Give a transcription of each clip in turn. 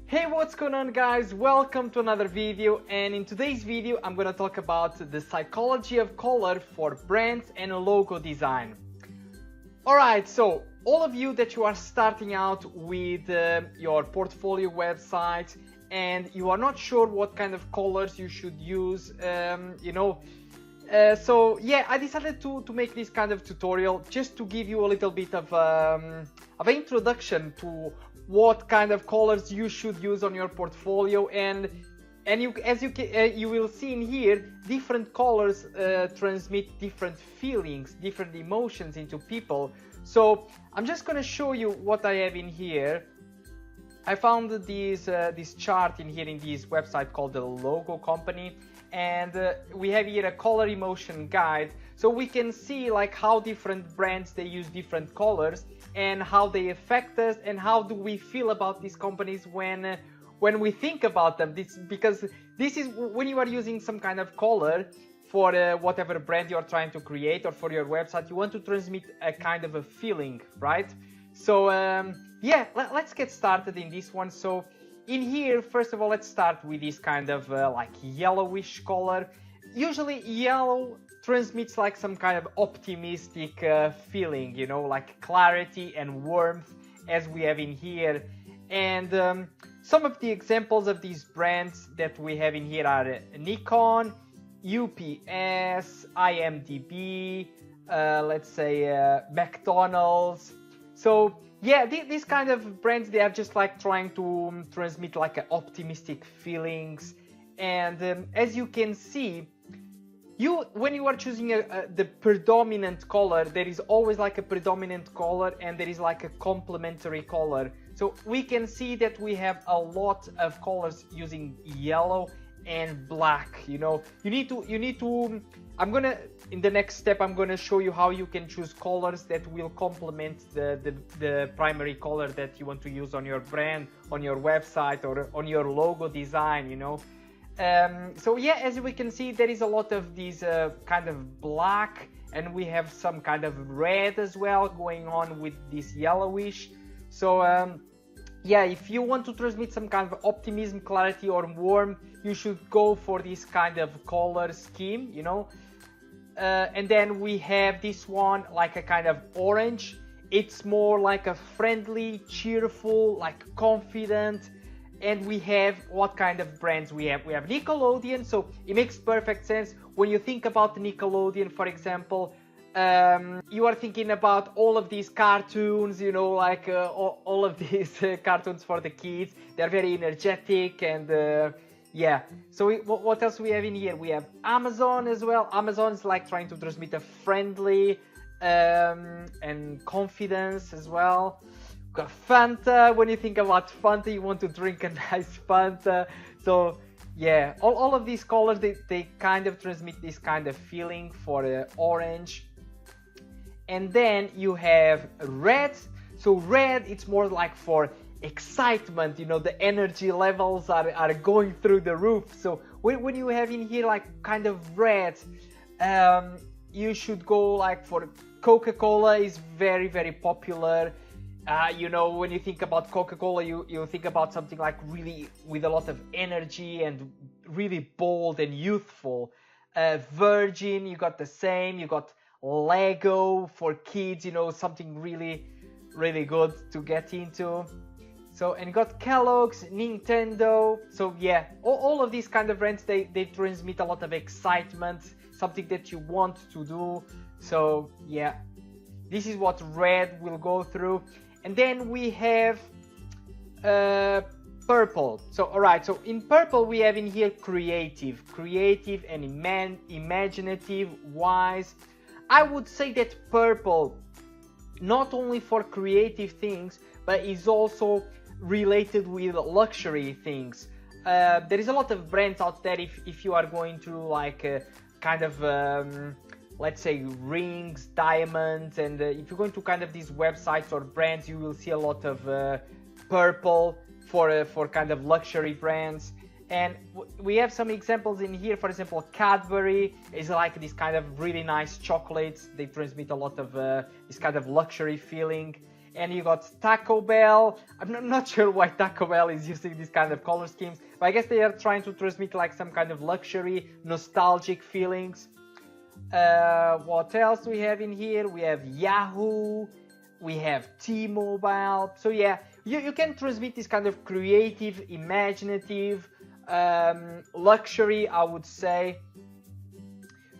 Hey, what's going on guys? Welcome to another video, and in today's video I'm gonna talk about the psychology of color for brands and logo design. Alright, so all of you that you are starting out with your portfolio website and you are not sure what kind of colors you should use, so yeah, I decided to make this kind of tutorial just to give you a little bit of an introduction to what kind of colors you should use on your portfolio, and you will see in here, different colors transmit different feelings, different emotions into people. So I'm just gonna show you what I have in here. I found this chart in here in this website called the Logo Company, and we have here a color emotion guide, so we can see like how different brands they use different colors and how they affect us and how do we feel about these companies when we think about them. Because this is when you are using some kind of color for whatever brand you are trying to create or for your website, you want to transmit a kind of a feeling, right? So yeah, let's get started in this one. So in here, first of all, let's start with this kind of like yellowish color. Usually yellow transmits like some kind of optimistic feeling, you know, like clarity and warmth, as we have in here. And some of the examples of these brands that we have in here are Nikon, UPS, IMDb, let's say McDonald's. So yeah, these kind of brands, they are just like trying to transmit like optimistic feelings. And as you can see, when you are choosing the predominant color, there is always like a predominant color and there is like a complementary color. So we can see that we have a lot of colors using yellow and black. You know, you need to in the next step I'm gonna show you how you can choose colors that will complement the primary color that you want to use on your brand, on your website, or on your logo design, you know. So yeah, as we can see, there is a lot of these kind of black, and we have some kind of red as well going on with this yellowish. So yeah, if you want to transmit some kind of optimism, clarity, or warmth, you should go for this kind of color scheme, you know. And then we have this one, like a kind of orange. It's more like a friendly, cheerful, like confident. And we have what kind of brands we have. We have Nickelodeon, so it makes perfect sense. When you think about Nickelodeon, for example, you are thinking about all of these cartoons, you know, like all of these cartoons for the kids. They're very energetic, and yeah. So what else we have in here? We have Amazon as well. Amazon is like trying to transmit a friendly and confidence as well. Got Fanta. When you think about Fanta, you want to drink a nice Fanta. So yeah, all of these colors, they kind of transmit this kind of feeling for orange. And then you have red. So red, it's more like for excitement, you know, the energy levels are going through the roof. So when you have in here like kind of red, you should go like for Coca-Cola is very, very popular. You know, when you think about Coca-Cola, you think about something like really with a lot of energy and really bold and youthful. Virgin, you got the same. You got Lego for kids, you know, something really, really good to get into. So, and you got Kellogg's, Nintendo. So yeah, all of these kind of brands, they transmit a lot of excitement, something that you want to do. So yeah, this is what red will go through. And then we have purple. So alright, so in purple we have in here creative and imaginative, wise. I would say that purple, not only for creative things, but is also related with luxury things. There is a lot of brands out there, if you are going to like kind of let's say rings, diamonds, and if you're going to kind of these websites or brands, you will see a lot of purple for kind of luxury brands. And we have some examples in here. For example, Cadbury is like this kind of really nice chocolates. They transmit a lot of this kind of luxury feeling. and you got Taco Bell. I'm not sure why Taco Bell is using this kind of color schemes, but I guess they are trying to transmit like some kind of luxury, nostalgic feelings. What else do we have in here? We have Yahoo, we have T-Mobile. So yeah, you can transmit this kind of creative, imaginative, luxury, I would say,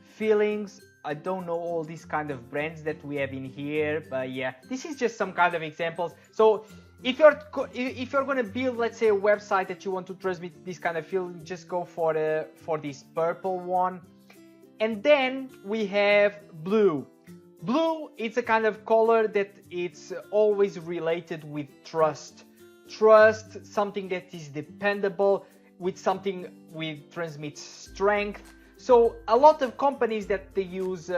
feelings. I don't know all these kind of brands that we have in here, but yeah, this is just some kind of examples. So if you're gonna build, let's say, a website that you want to transmit this kind of feeling, just go for this purple one. And then we have blue. Blue, it's a kind of color that it's always related with trust. Trust, something that is dependable, with something with transmits strength. So a lot of companies that they use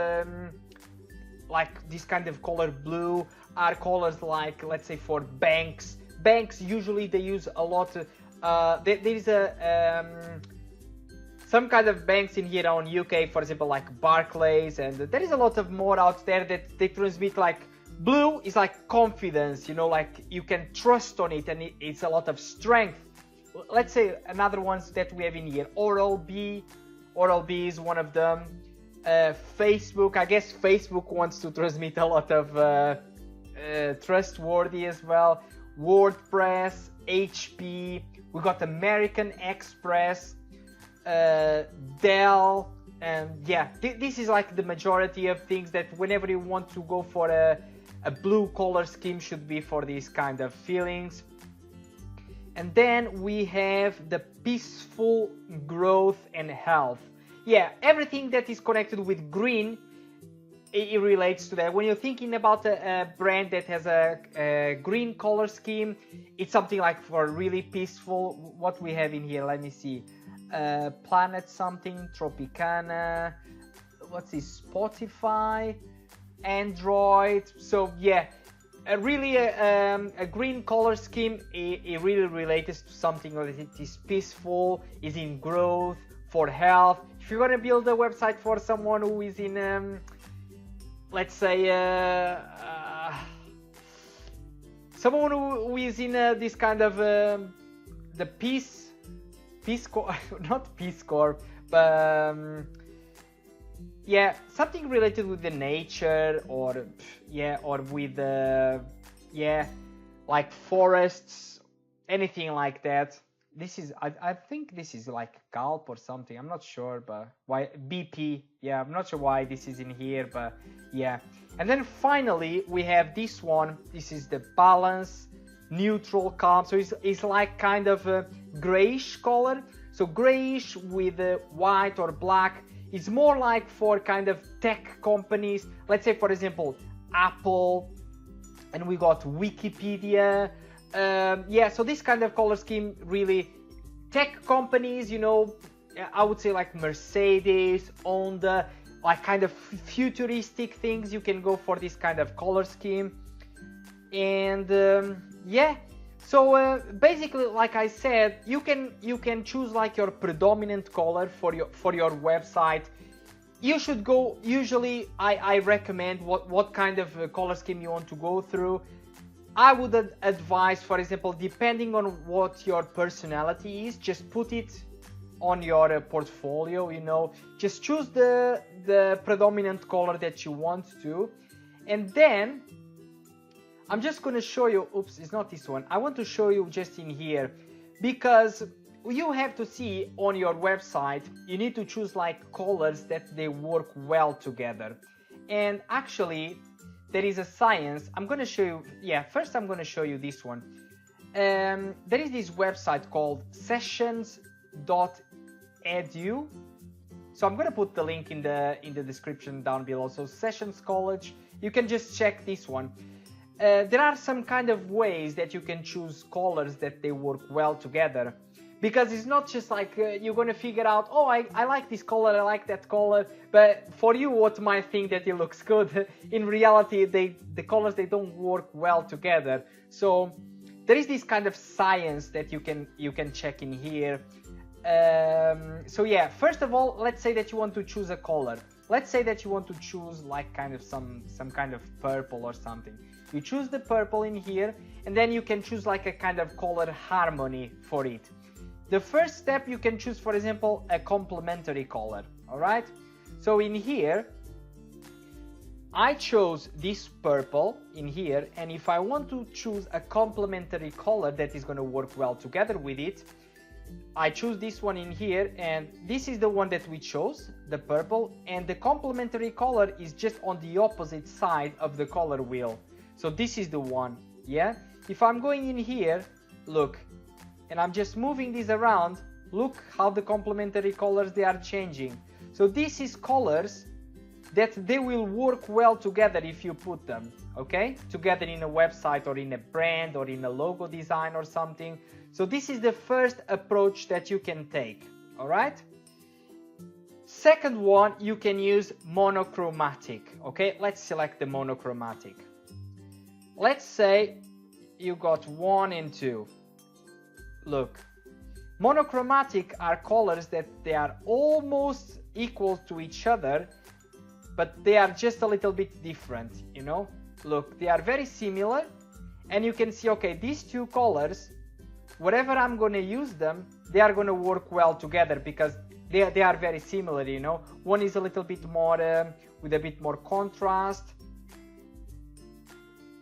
like this kind of color blue are colors like, let's say, for banks. Banks usually they use a lot. There is some kind of banks in here on UK, for example, like Barclays, and there is a lot of more out there that they transmit like blue is like confidence, you know, like you can trust on it, and it's a lot of strength. Let's say another ones that we have in here, Oral-B is one of them. Facebook, I guess Facebook wants to transmit a lot of trustworthy as well. WordPress, HP, we got American Express, Dell, and yeah, this is like the majority of things that whenever you want to go for a blue color scheme should be for these kind of feelings. And then we have the peaceful growth and health. Yeah, everything that is connected with green, it relates to that. When you're thinking about a brand that has a green color scheme, it's something like for really peaceful. What we have in here, let me see. Planet something, Tropicana, what's this, Spotify, Android. So yeah, really a green color scheme, it really relates to something that it is peaceful, is in growth, for health. If you're gonna build a website for someone who is in let's say someone who is in this kind of the Peace Corps, not Peace Corps, but yeah, something related with the nature, or yeah, or with yeah, like forests, anything like that. This is, I think this is like Gulp or something. I'm not sure, but why BP? Yeah, I'm not sure why this is in here, but yeah. And then finally we have this one. This is the balance, neutral, calm. So it's like kind of a grayish color. So grayish with white or black. It's more like for kind of tech companies. Let's say, for example, Apple, and we got Wikipedia. Yeah, so this kind of color scheme, really, tech companies, you know, I would say like Mercedes, Honda, like kind of futuristic things, you can go for this kind of color scheme. And yeah, so basically, like I said, you can choose like your predominant color for your website. You should go, usually I recommend what kind of color scheme you want to go through. I would advise, for example, depending on what your personality is, just put it on your portfolio, you know, just choose the predominant color that you want to. And then I'm just going to show you, oops, it's not this one. I want to show you just in here, because you have to see on your website, you need to choose like colors that they work well together. And actually, there is a science. I'm going to show you, yeah, first I'm going to show you this one. There is this website called sessions.edu. So I'm going to put the link in the description down below. So Sessions College, you can just check this one. There are some kind of ways that you can choose colors that they work well together. Because it's not just like you're going to figure out, oh, I like this color, I like that color, but for you, what might think that it looks good, in reality, the colors, they don't work well together. So there is this kind of science that you can check in here. So yeah, first of all, let's say that you want to choose a color. let's say that you want to choose like kind of some kind of purple or something. You choose the purple in here, and then you can choose like a kind of color harmony for it. The first step, you can choose, for example, a complementary color. All right, so in here I chose this purple in here, and if I want to choose a complementary color that is going to work well together with it, I choose this one in here, and this is the one that we chose, the purple, and the complementary color is just on the opposite side of the color wheel. So this is the one, yeah? If I'm going in here, look, and I'm just moving this around, look how the complementary colors, they are changing. So this is colors that they will work well together if you put them, okay? Together in a website or in a brand or in a logo design or something. So this is the first approach that you can take, all right? Second one, you can use monochromatic, okay? Let's select the monochromatic. Let's say you got 1 and 2. Look, monochromatic are colors that they are almost equal to each other, but they are just a little bit different, you know? Look, they are very similar, and you can see, okay, these two colors, wherever I'm going to use them, they are going to work well together because they are very similar, you know? One is a little bit more, with a bit more contrast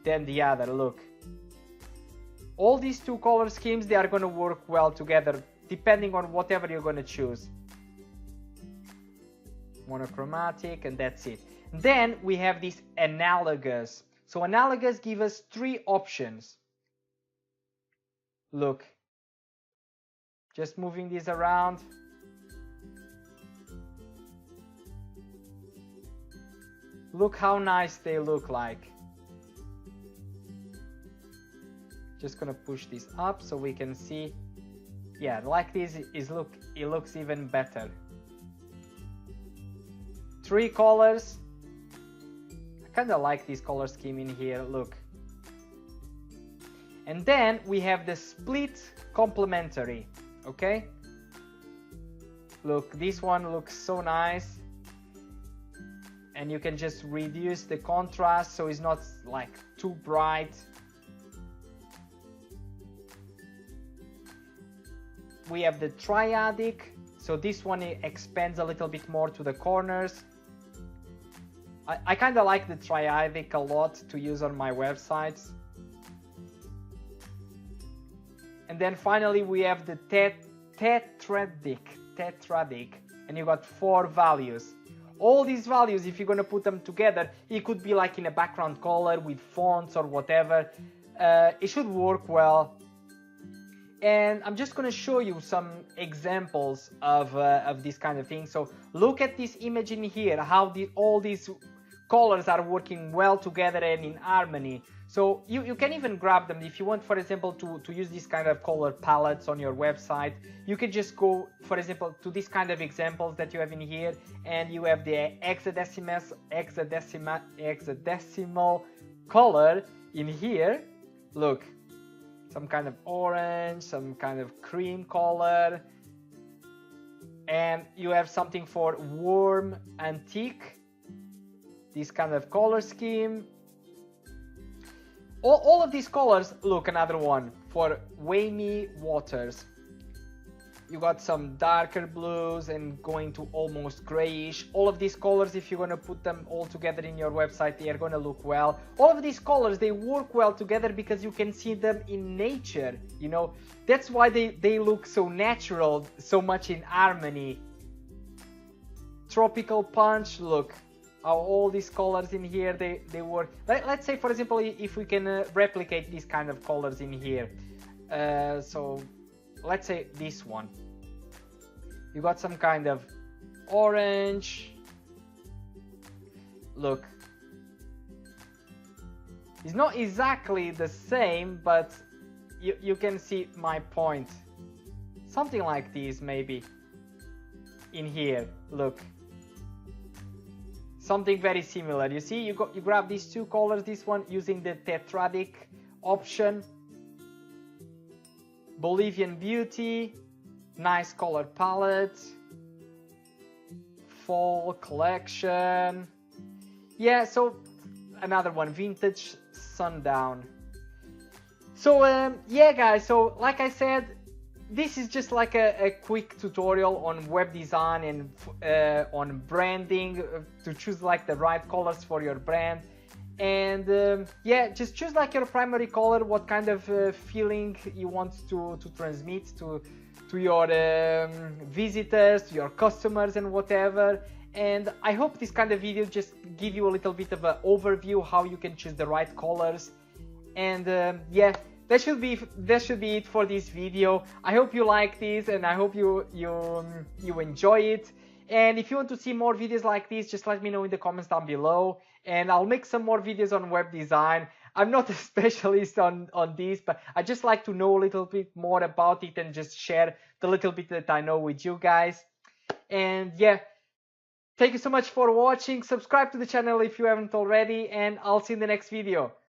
than the other, look. All these two color schemes, they are going to work well together, depending on whatever you're going to choose. Monochromatic, and that's it. Then we have this analogous. So analogous give us 3 options. Look, just moving this around. Look how nice they look like. Just gonna push this up so we can see. Yeah, like this is it looks even better. 3 colors. I kind of like this color scheme in here, look. And then we have the split complementary, okay? Look, this one looks so nice. And you can just reduce the contrast so it's not like too bright. We have the triadic, so this one expands a little bit more to the corners. I kind of like the triadic a lot to use on my websites. And then finally we have the tetradic, and you got 4 values. All these values, if you're going to put them together, it could be like in a background color with fonts or whatever. It should work well. And I'm just going to show you some examples of this kind of thing. So look at this image in here, how all these colors are working well together and in harmony. So you can even grab them if you want, for example, to use this kind of color palettes on your website. You can just go, for example, to this kind of examples that you have in here, and you have the hexadecimal color in here. Look, some kind of orange, some kind of cream color, and you have something for warm antique, this kind of color scheme. All of these colors. Look, another one for whammy waters. You got some darker blues and going to almost grayish. All of these colors, if you're going to put them all together in your website, they are going to look well. All of these colors, they work well together because you can see them in nature, you know. That's why they look so natural, so much in harmony. Tropical punch, look how all these colors in here, they work. Let's say, for example, if we can replicate these kind of colors in here. So let's say this one. You got some kind of orange. Look, it's not exactly the same, but you can see my point. Something like this maybe in here. Look, something very similar. You see, you grab these 2 colors, this one using the tetradic option. Bolivian Beauty, nice color palette, fall collection. Yeah, so another one, vintage sundown. So yeah guys, so like I said, this is just like a quick tutorial on web design and on branding, to choose like the right colors for your brand. And yeah, just choose like your primary color, what kind of feeling you want to transmit to your visitors, to your customers and whatever. And I hope this kind of video just give you a little bit of an overview how you can choose the right colors. And yeah, that should be it for this video. I hope you like this, and I hope you enjoy it. And if you want to see more videos like this, just let me know in the comments down below, and I'll make some more videos on web design. I'm not a specialist on this, but I just like to know a little bit more about it and just share the little bit that I know with you guys. And yeah, thank you so much for watching. Subscribe to the channel if you haven't already, and I'll see you in the next video.